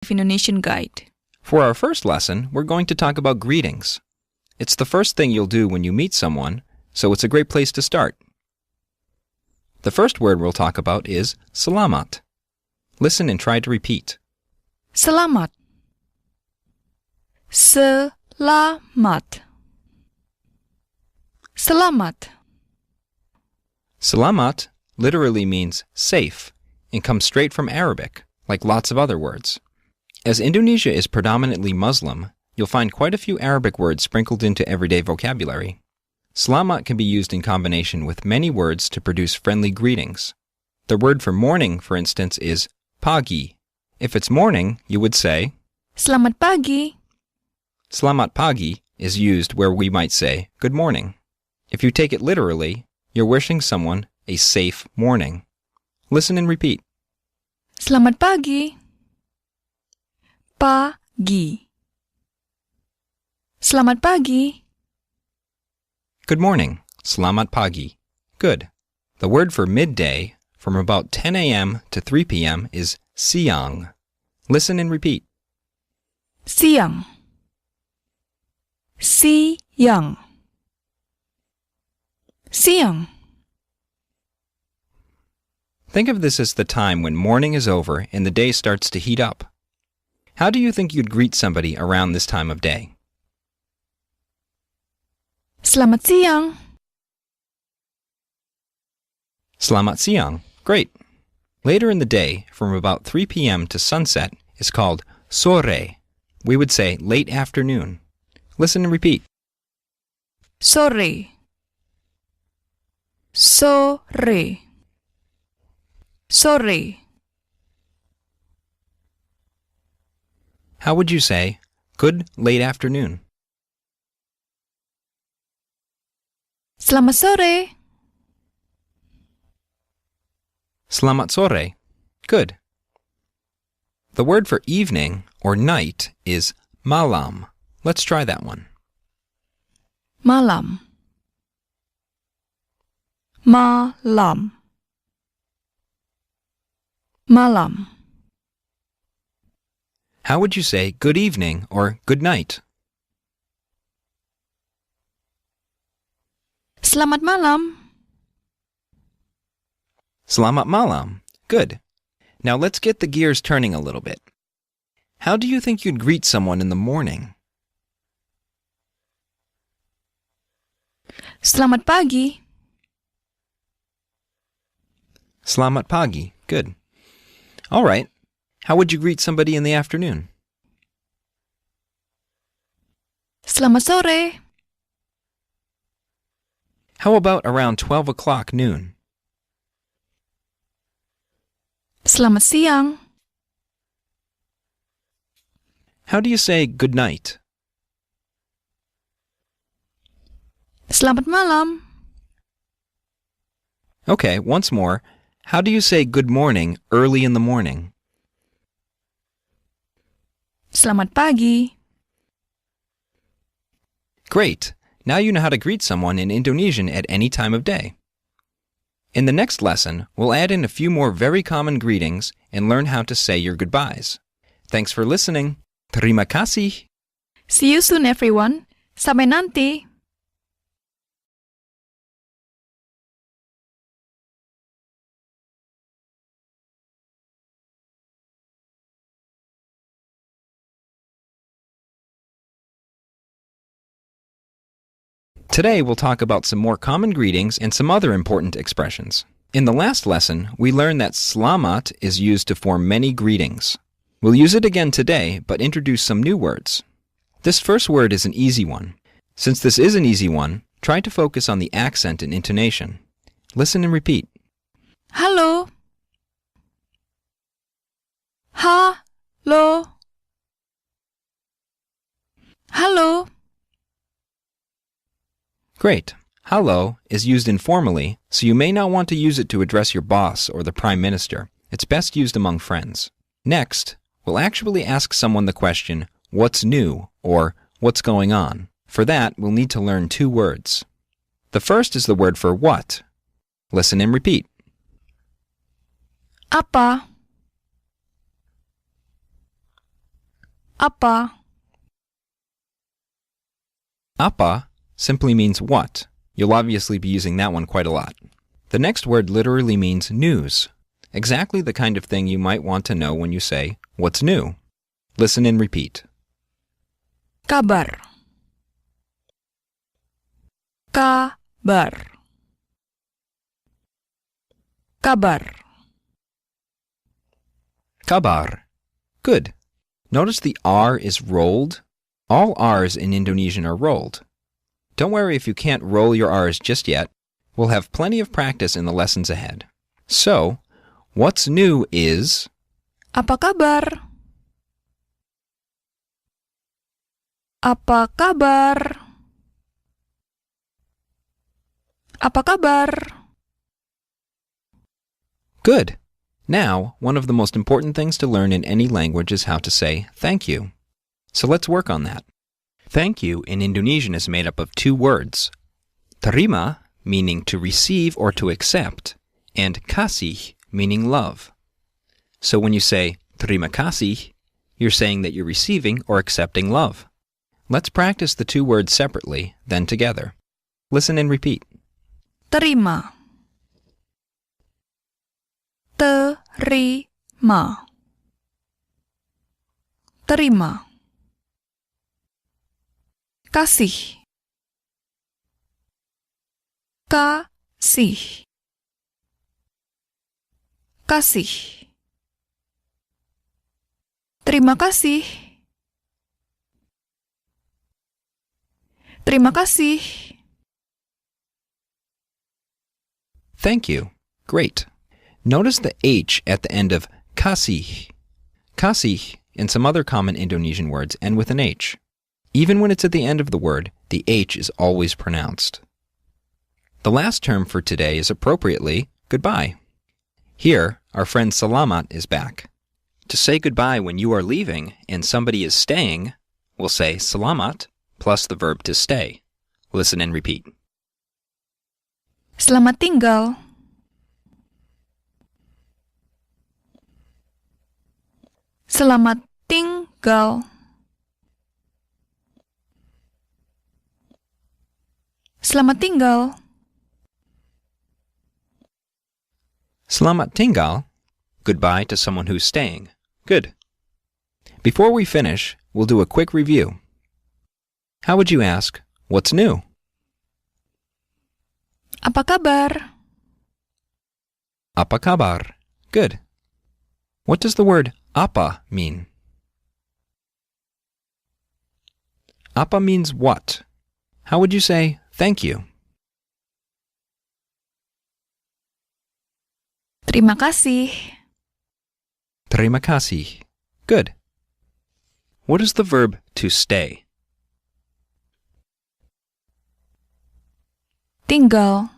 Indonesian guide. For our first lesson, we're going to talk about greetings. It's the first thing you'll do when you meet someone, so it's a great place to start. The first word we'll talk about is salamat. Listen and try to repeat. Selamat. Selamat. Selamat. Salamat literally means safe and comes straight from Arabic, like lots of other words. As Indonesia is predominantly Muslim, you'll find quite a few Arabic words sprinkled into everyday vocabulary. Selamat can be used in combination with many words to produce friendly greetings. The word for morning, for instance, is pagi. If it's morning, you would say, Selamat pagi. Selamat pagi is used where we might say, good morning. If you take it literally, you're wishing someone a safe morning. Listen and repeat. Selamat pagi. Pagi. Selamat pagi. Good morning. Selamat pagi. Good. The word for midday, from about 10 a.m. to 3 p.m. is siang. Listen and repeat. Siang. Siang. Siang. Think of this as the time when morning is over and the day starts to heat up. How do you think you'd greet somebody around this time of day? Selamat siang. Selamat siang. Great. Later in the day, from about 3 p.m. to sunset, is called sore. We would say late afternoon. Listen and repeat. Sore. Sore. Sore. How would you say, good late afternoon? Selamat sore. Selamat sore. Good. The word for evening or night is malam. Let's try that one. Malam. Malam. Malam. How would you say good evening or good night? Selamat malam. Selamat malam. Good. Now let's get the gears turning a little bit. How do you think you'd greet someone in the morning? Selamat pagi. Selamat pagi. Good. All right. How would you greet somebody in the afternoon? Selamat sore. How about around 12 o'clock noon? Selamat siang. How do you say good night? Selamat malam. Okay, once more. How do you say good morning early in the morning? Selamat pagi. Great! Now you know how to greet someone in Indonesian at any time of day. In the next lesson, we'll add in a few more very common greetings and learn how to say your goodbyes. Thanks for listening. Terima kasih. See you soon, everyone. Sampai nanti. Today we'll talk about some more common greetings and some other important expressions. In the last lesson, we learned that selamat is used to form many greetings. We'll use it again today, but introduce some new words. This first word is an easy one. Since this is an easy one, try to focus on the accent and intonation. Listen and repeat. Halo. Halo. Halo. Great. Hello is used informally, so you may not want to use it to address your boss or the Prime Minister. It's best used among friends. Next, we'll actually ask someone the question, what's new, or what's going on. For that, we'll need to learn two words. The first is the word for what. Listen and repeat. Apa? Apa? Apa simply means what. You'll obviously be using that one quite a lot. The next word literally means news. Exactly the kind of thing you might want to know when you say, "What's new?" Listen and repeat. Kabar. Kabar. Kabar. Kabar. Good. Notice the R is rolled. All R's in Indonesian are rolled. Don't worry if you can't roll your R's just yet. We'll have plenty of practice in the lessons ahead. So, what's new is... Apa kabar? Apa kabar? Apa kabar? Good. Now, one of the most important things to learn in any language is how to say thank you. So let's work on that. Thank you in Indonesian is made up of two words. Terima, meaning to receive or to accept, and kasih, meaning love. So when you say terima kasih, you're saying that you're receiving or accepting love. Let's practice the two words separately, then together. Listen and repeat. Terima. Terima. Terima. Kasih. Kasih. Kasih. Terima kasih. Terima kasih. Thank you. Great. Notice the H at the end of kasih. Kasih and some other common Indonesian words end with an H. Even when it's at the end of the word, the H is always pronounced. The last term for today is appropriately goodbye. Here, our friend Salamat is back. To say goodbye when you are leaving and somebody is staying, we'll say Salamat plus the verb to stay. Listen and repeat. Selamat tinggal. Selamat tinggal. Selamat tinggal. Selamat tinggal. Goodbye to someone who's staying. Good. Before we finish, we'll do a quick review. How would you ask, what's new? Apa kabar? Apa kabar? Good. What does the word apa mean? Apa means what? How would you say thank you? Terima kasih. Terima kasih. Good. What is the verb to stay? Tinggal.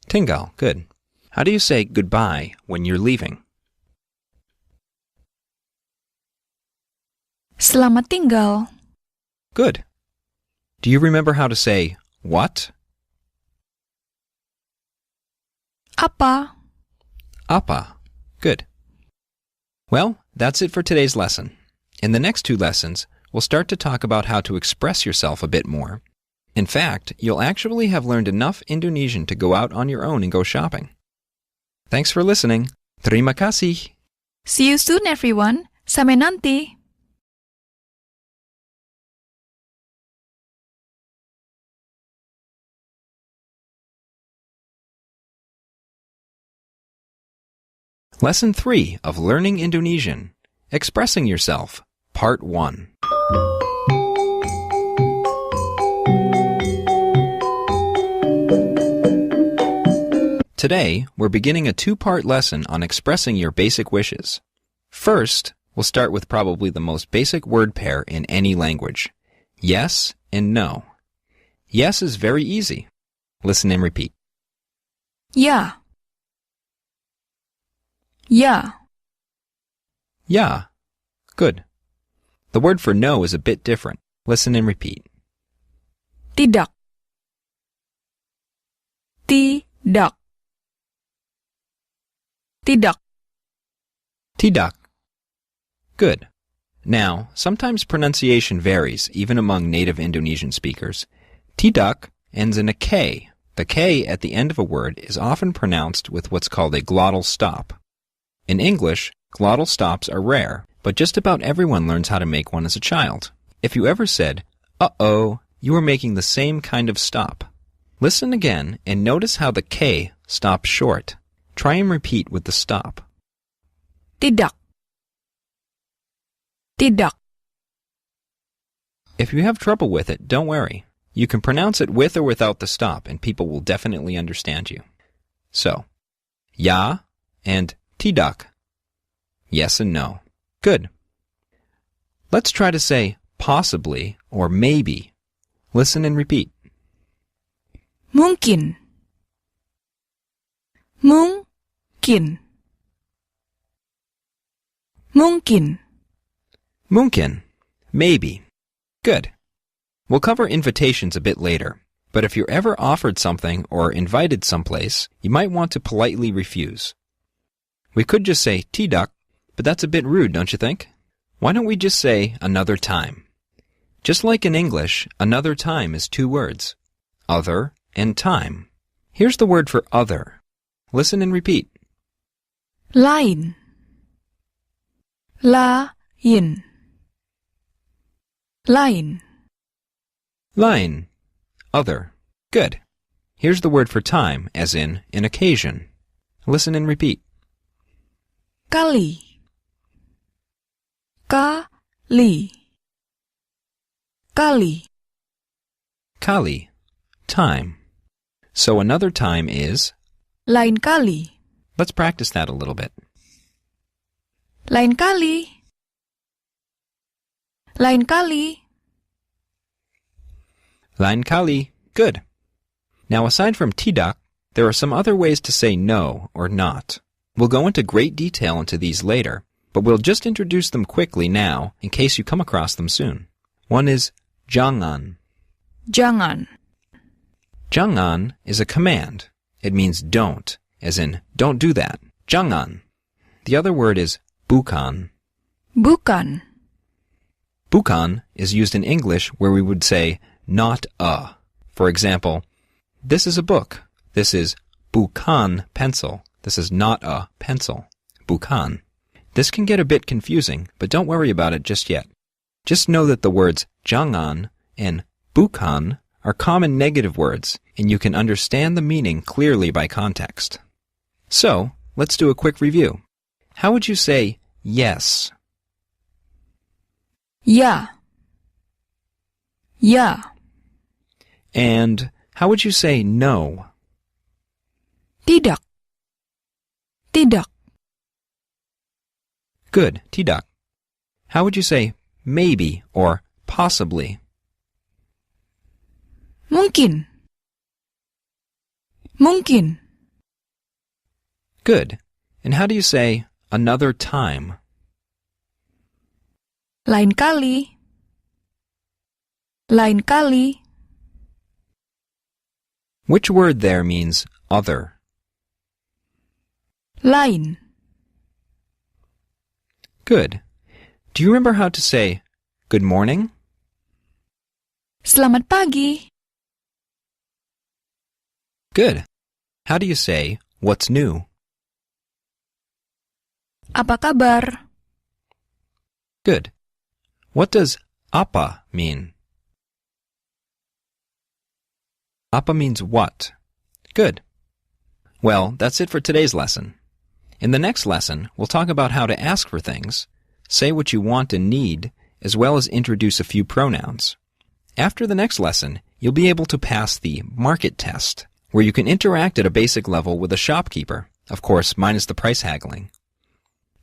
Tinggal. Good. How do you say goodbye when you're leaving? Selamat tinggal. Good. Do you remember how to say what? Apa? Apa. Good. Well, that's it for today's lesson. In the next two lessons, we'll start to talk about how to express yourself a bit more. In fact, you'll actually have learned enough Indonesian to go out on your own and go shopping. Thanks for listening. Terima kasih. See you soon, everyone. Sampai nanti. Lesson 3 of Learning Indonesian. Expressing Yourself, Part 1. Today, we're beginning a two-part lesson on expressing your basic wishes. First, we'll start with probably the most basic word pair in any language. Yes and no. Yes is very easy. Listen and repeat. Ya. Ya. Yeah. Good. The word for no is a bit different. Listen and repeat. Tidak. Tidak. Tidak. Tidak. Good. Now, sometimes pronunciation varies, even among native Indonesian speakers. Tidak ends in a K. The K at the end of a word is often pronounced with what's called a glottal stop. In English, glottal stops are rare, but just about everyone learns how to make one as a child. If you ever said, uh-oh, you are making the same kind of stop. Listen again and notice how the K stops short. Try and repeat with the stop. Tidak. Tidak. If you have trouble with it, don't worry. You can pronounce it with or without the stop, and people will definitely understand you. So, ya and tidak. Yes and no. Good. Let's try to say possibly or maybe. Listen and repeat. Mungkin. Mungkin. Mungkin. Mungkin. Maybe. Good. We'll cover invitations a bit later, but if you're ever offered something or invited someplace, you might want to politely refuse. We could just say tidak, but that's a bit rude, don't you think? Why don't we just say another time? Just like in English, another time is two words, other and time. Here's the word for other. Listen and repeat. Lain. Lain. Lain. Lain. Other. Good. Here's the word for time, as in an occasion. Listen and repeat. Kali. Kali. Kali. Kali. Time. So another time is... Lain kali. Let's practice that a little bit. Lain kali. Lain kali. Lain kali. Good. Now, aside from tidak, there are some other ways to say no or not. We'll go into great detail into these later, but we'll just introduce them quickly now in case you come across them soon. One is jangan. Jangan. Jangan is a command. It means don't, as in don't do that. Jangan. The other word is bukan. Bukan. Bukan is used in English where we would say not a. For example, this is a book. This is bukan pencil. This is not a pencil. Bukan. This can get a bit confusing, but don't worry about it just yet. Just know that the words jangan and bukan are common negative words, and you can understand the meaning clearly by context. So, let's do a quick review. How would you say yes? Ya. Ya. And how would you say no? Tidak. Tidak. Good, tidak. How would you say maybe or possibly? Mungkin. Mungkin. Good. And how do you say another time? Lain kali. Lain kali. Which word there means other? Lain. Good. Do you remember how to say good morning? Selamat pagi. Good. How do you say what's new? Apa kabar? Good. What does apa mean? Apa means what? Good. Well, that's it for today's lesson. In the next lesson, we'll talk about how to ask for things, say what you want and need, as well as introduce a few pronouns. After the next lesson, you'll be able to pass the market test, where you can interact at a basic level with a shopkeeper, of course, minus the price haggling.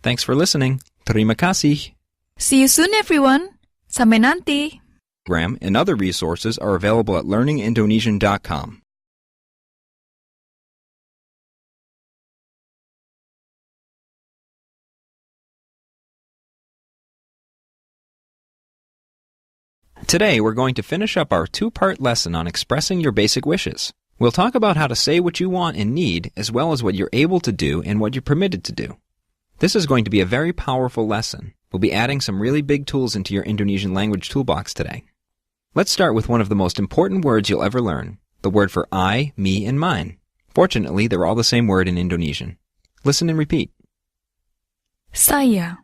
Thanks for listening. Terima kasih. See you soon, everyone. Sampai nanti. Program and other resources are available at learningindonesian.com. Today, we're going to finish up our two-part lesson on expressing your basic wishes. We'll talk about how to say what you want and need, as well as what you're able to do and what you're permitted to do. This is going to be a very powerful lesson, We'll be adding some really big tools into your Indonesian language toolbox today. Let's start with one of the most important words you'll ever learn, the word for I, me, and mine. Fortunately, they're all the same word in Indonesian. Listen and repeat. Saya.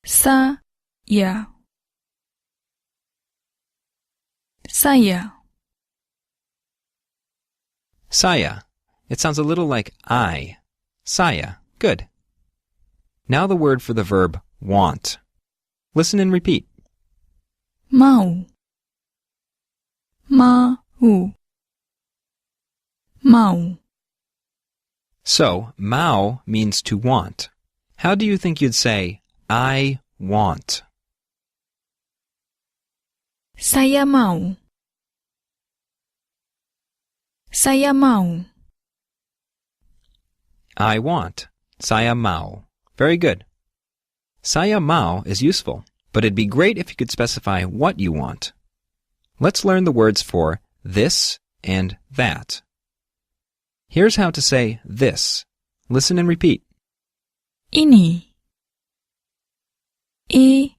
Saya. Saya. Saya. It sounds a little like I. Saya. Good. Now the word for the verb want. Listen and repeat. Mau. Mau. Mau. So, mau means to want. How do you think you'd say, I want? Saya mau. Saya mau. I want. Saya mau. Very good. Saya mau is useful, but it'd be great if you could specify what you want. Let's learn the words for this and that. Here's how to say this. Listen and repeat. Ini. Ini.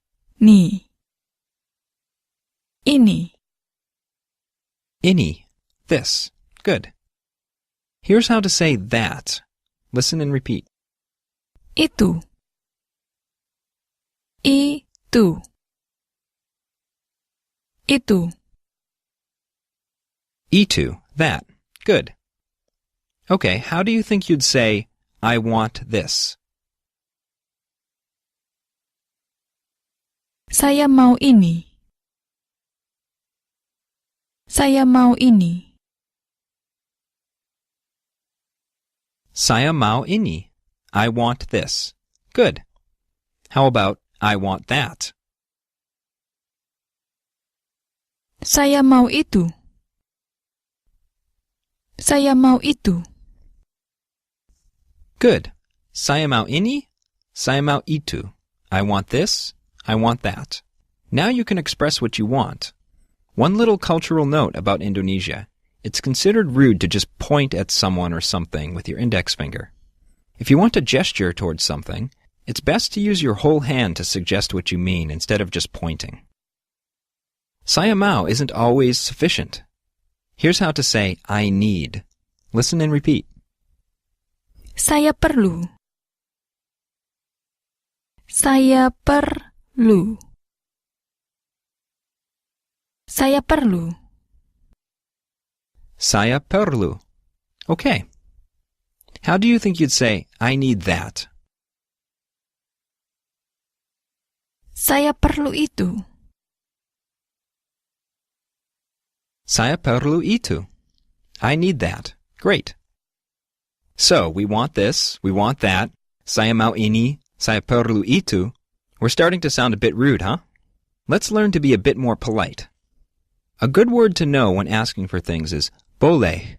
Ini. Ini. This. Good. Here's how to say that. Listen and repeat. Itu. Itu. Itu. Itu. That. Good. Okay, how do you think you'd say, I want this? Saya mau ini. Saya mau ini. Saya mau ini. I want this. Good. How about I want that? Saya mau itu. Saya mau itu. Good. Saya mau ini. Saya mau itu. I want this. I want that. Now you can express what you want. One little cultural note about Indonesia. It's considered rude to just point at someone or something with your index finger. If you want to gesture towards something, it's best to use your whole hand to suggest what you mean instead of just pointing. Saya mau isn't always sufficient. Here's how to say I need. Listen and repeat. Saya perlu. Saya perlu. Saya perlu. Saya perlu. Okay. How do you think you'd say, I need that? Saya perlu itu. Saya perlu itu. I need that. Great. So, we want this, we want that. Saya mau ini, saya perlu itu. We're starting to sound a bit rude, huh? Let's learn to be a bit more polite. A good word to know when asking for things is boleh.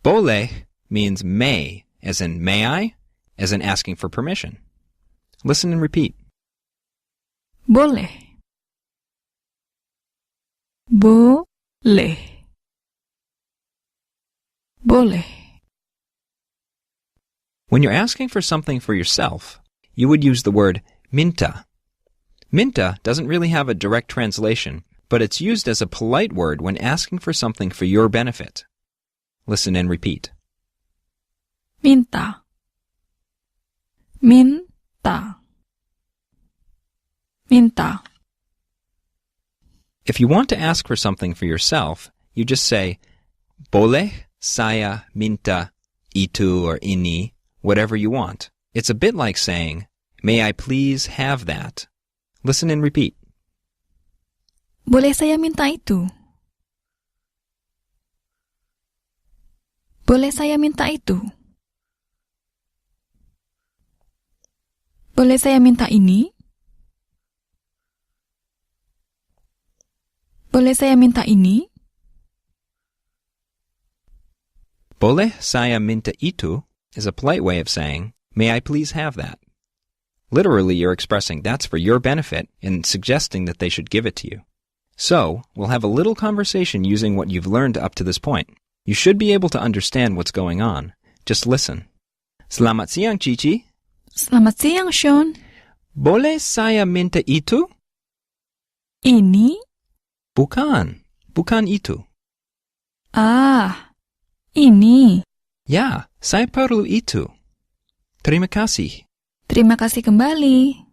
Boleh means may, as in may I, as in asking for permission. Listen and repeat. Boleh. Boleh. Boleh. When you're asking for something for yourself, you would use the word minta. Minta doesn't really have a direct translation, but it's used as a polite word when asking for something for your benefit. Listen and repeat. Minta. Minta. Minta. If you want to ask for something for yourself, you just say, boleh saya minta itu or ini, whatever you want. It's a bit like saying, may I please have that? Listen and repeat. Boleh saya minta itu? Boleh saya minta itu? Boleh saya minta ini? Boleh saya minta ini? Boleh saya minta itu is a polite way of saying, may I please have that? Literally, you're expressing that's for your benefit and suggesting that they should give it to you. So, we'll have a little conversation using what you've learned up to this point. You should be able to understand what's going on. Just listen. Selamat siang, Cici. Selamat siang, Sean. Boleh saya minta itu? Ini? Bukan itu. Ah, ini. Ya, saya perlu itu. Terima kasih. Terima kasih kembali.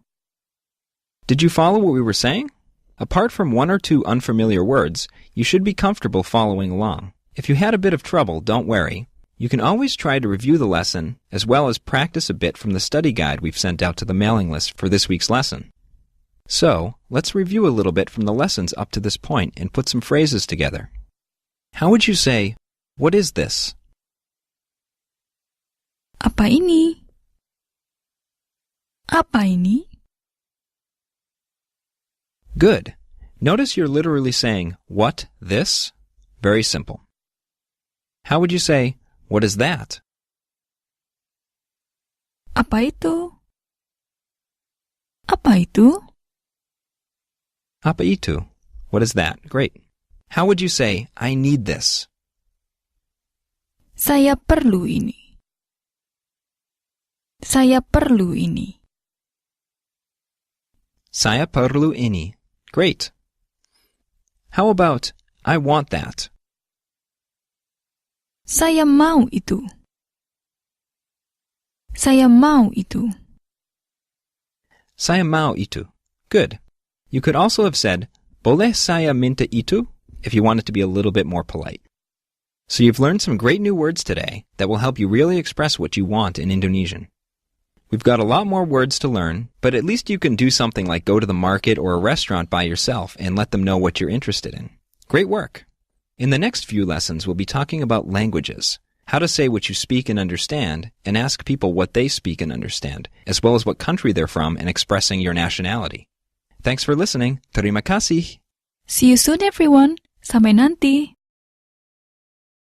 Did you follow what we were saying? Apart from one or two unfamiliar words, you should be comfortable following along. If you had a bit of trouble, don't worry. You can always try to review the lesson, as well as practice a bit from the study guide we've sent out to the mailing list for this week's lesson. So, let's review a little bit from the lessons up to this point and put some phrases together. How would you say, "What is this?" Apa ini? Apa ini? Good. Notice you're literally saying, "What, this?" Very simple. How would you say, "What is that?" Apa itu? Apa itu? Apa itu? What is that? Great. How would you say, "I need this"? Saya perlu ini. Saya perlu ini. Saya perlu ini. Great. How about, "I want that"? Saya mau itu. Saya mau itu. Saya mau itu. Good. You could also have said, "Boleh saya minta itu?" if you wanted to be a little bit more polite. So you've learned some great new words today that will help you really express what you want in Indonesian. We've got a lot more words to learn, but at least you can do something like go to the market or a restaurant by yourself and let them know what you're interested in. Great work! In the next few lessons, we'll be talking about languages, how to say what you speak and understand, and ask people what they speak and understand, as well as what country they're from and expressing your nationality. Thanks for listening. Terima kasih. See you soon, everyone. Sampai nanti.